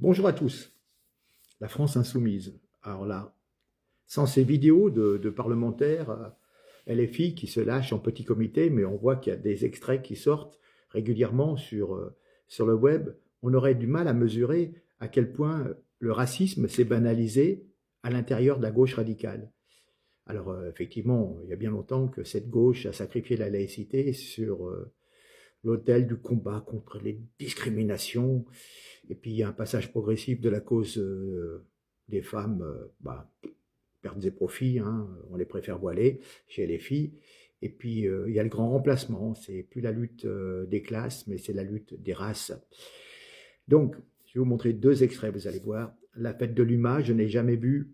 Bonjour à tous. La France insoumise. Alors là, sans ces vidéos de parlementaires LFI qui se lâchent en petit comité, mais on voit qu'il y a des extraits qui sortent régulièrement sur le web, on aurait du mal à mesurer à quel point le racisme s'est banalisé à l'intérieur de la gauche radicale. Alors effectivement, il y a bien longtemps que cette gauche a sacrifié la laïcité sur l'autel du combat contre les discriminations. Et puis il y a un passage progressif de la cause des femmes, pertes et profits, hein, on les préfère voiler chez les filles. Et puis il y a le grand remplacement, c'est plus la lutte des classes, mais c'est la lutte des races. Donc, je vais vous montrer deux extraits, vous allez voir. La fête de l'UMA, je n'ai jamais vu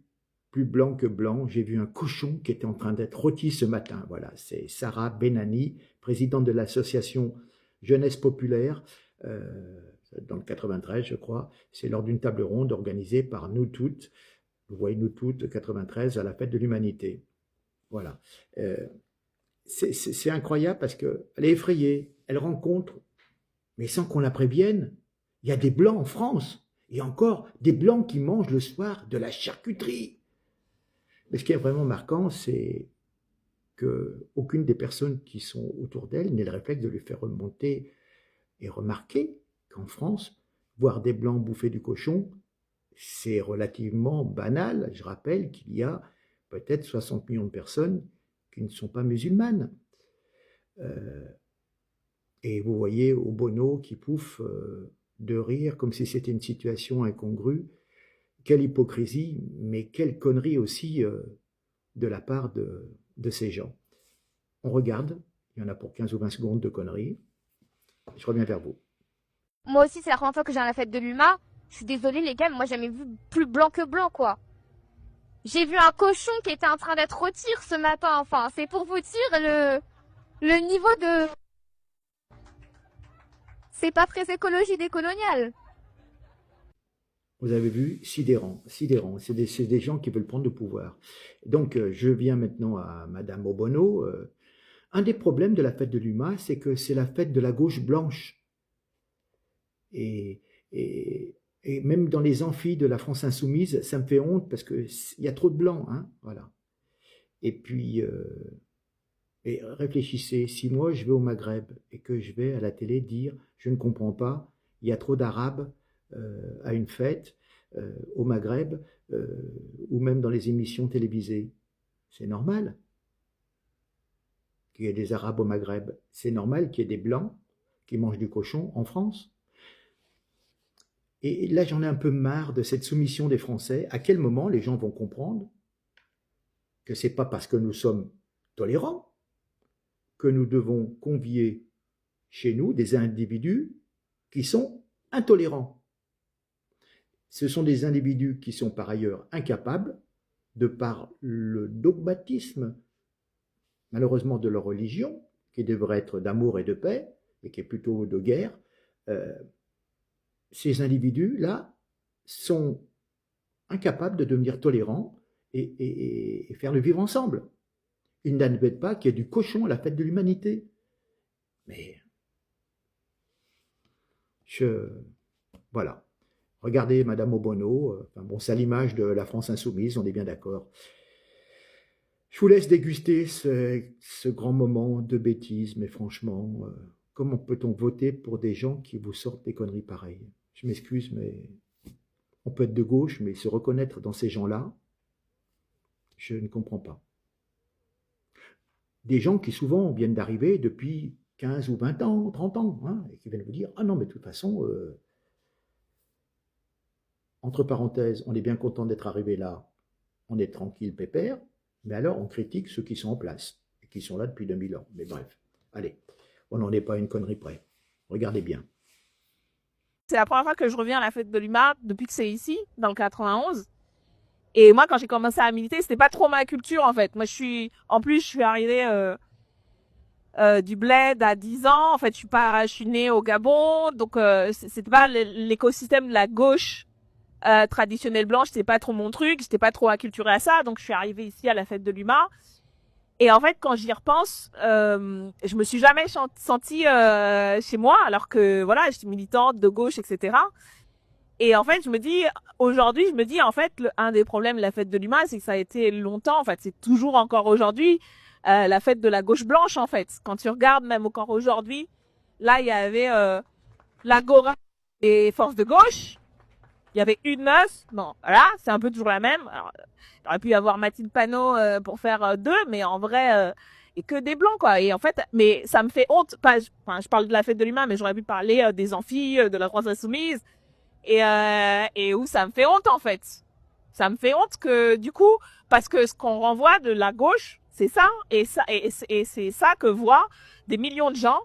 plus blanc que blanc. J'ai vu un cochon qui était en train d'être rôti ce matin. Voilà, c'est Sarah Benani, présidente de l'association Jeunesse Populaire, dans le 93, je crois. C'est lors d'une table ronde organisée par Nous Toutes. Vous voyez Nous Toutes, 93, à la fête de l'humanité. Voilà. C'est incroyable parce qu'elle est effrayée. Elle rencontre, mais sans qu'on la prévienne, il y a des Blancs en France. Et encore, des Blancs qui mangent le soir de la charcuterie. Mais ce qui est vraiment marquant, c'est qu'aucune des personnes qui sont autour d'elle n'ait le réflexe de lui faire remonter et remarquer qu'en France, voir des Blancs bouffer du cochon, c'est relativement banal. Je rappelle qu'il y a peut-être 60 millions de personnes qui ne sont pas musulmanes. Et vous voyez Obono qui pouffe de rire comme si c'était une situation incongrue. Quelle hypocrisie, mais quelle connerie aussi de la part de ces gens. On regarde, il y en a pour 15 ou 20 secondes de conneries. Je reviens vers vous. Moi aussi, c'est la première fois que j'ai la fête de l'UMA. Je suis désolée, les gars, mais moi, j'ai jamais vu plus blanc que blanc, quoi. J'ai vu un cochon qui était en train d'être rôti ce matin. Enfin, c'est pour vous dire le niveau de... C'est pas très écologie décoloniale. Vous avez vu, sidérant, sidérant. C'est des gens qui veulent prendre le pouvoir. Donc, je viens maintenant à Madame Obono. Un des problèmes de la fête de l'UMA, c'est que c'est la fête de la gauche blanche. Et même dans les amphis de la France insoumise, ça me fait honte parce qu'il y a trop de blancs. Hein, voilà. Et puis, réfléchissez, si moi je vais au Maghreb et que je vais à la télé dire « je ne comprends pas, il y a trop d'Arabes à une fête au Maghreb ou même dans les émissions télévisées », c'est normal qu'il y ait des Arabes au Maghreb. C'est normal qu'il y ait des Blancs qui mangent du cochon en France. Et là, j'en ai un peu marre de cette soumission des Français. À quel moment les gens vont comprendre que ce n'est pas parce que nous sommes tolérants que nous devons convier chez nous des individus qui sont intolérants. Ce sont des individus qui sont par ailleurs incapables, de par le dogmatisme, malheureusement de leur religion, qui devrait être d'amour et de paix, et qui est plutôt de guerre. Ces individus-là sont incapables de devenir tolérants et faire le vivre ensemble. Ils n'admettent pas qu'il y ait du cochon à la fête de l'humanité. Mais voilà. Regardez Madame Obono, c'est à l'image de la France insoumise, on est bien d'accord. Je vous laisse déguster ce grand moment de bêtises, mais franchement, comment peut-on voter pour des gens qui vous sortent des conneries pareilles? Je m'excuse, mais on peut être de gauche, mais se reconnaître dans ces gens-là, je ne comprends pas. Des gens qui souvent viennent d'arriver depuis 15 ou 20 ans, 30 ans, hein, et qui viennent vous dire « Ah non, mais de toute façon, entre parenthèses, on est bien content d'être arrivé là, on est tranquille, pépère, mais alors on critique ceux qui sont en place, et qui sont là depuis 2000 ans. » Mais bref, allez, on n'en est pas à une connerie près. Regardez bien. C'est la première fois que je reviens à la fête de l'UMA depuis que c'est ici, dans le 91. Et moi, quand j'ai commencé à militer, c'était pas trop ma culture, en fait. Moi, je suis arrivée du bled à 10 ans. En fait, je suis née au Gabon. Donc, c'était pas l'écosystème de la gauche traditionnelle blanche. C'était pas trop mon truc. J'étais pas trop acculturée à ça. Donc, je suis arrivée ici à la fête de l'UMA. Et en fait, quand j'y repense, je me suis jamais sentie chez moi, alors que voilà, j'étais militante de gauche, etc. Et en fait, aujourd'hui, en fait, un des problèmes de la fête de l'UMA, c'est que ça a été longtemps, en fait, c'est toujours encore aujourd'hui, la fête de la gauche blanche, en fait. Quand tu regardes, même encore aujourd'hui, là, il y avait l'agora des forces de gauche. Il y avait une meuf. Bon, voilà, c'est un peu toujours la même. Alors, il aurait pu y avoir Mathilde Panot pour faire deux, mais en vrai, et que des blancs, quoi. Et en fait, mais ça me fait honte. Je parle de la fête de l'humain, mais j'aurais pu parler des amphis, de la France insoumise. Et où ça me fait honte, en fait. Ça me fait honte que, du coup, parce que ce qu'on renvoie de la gauche, c'est ça. Et c'est ça que voient des millions de gens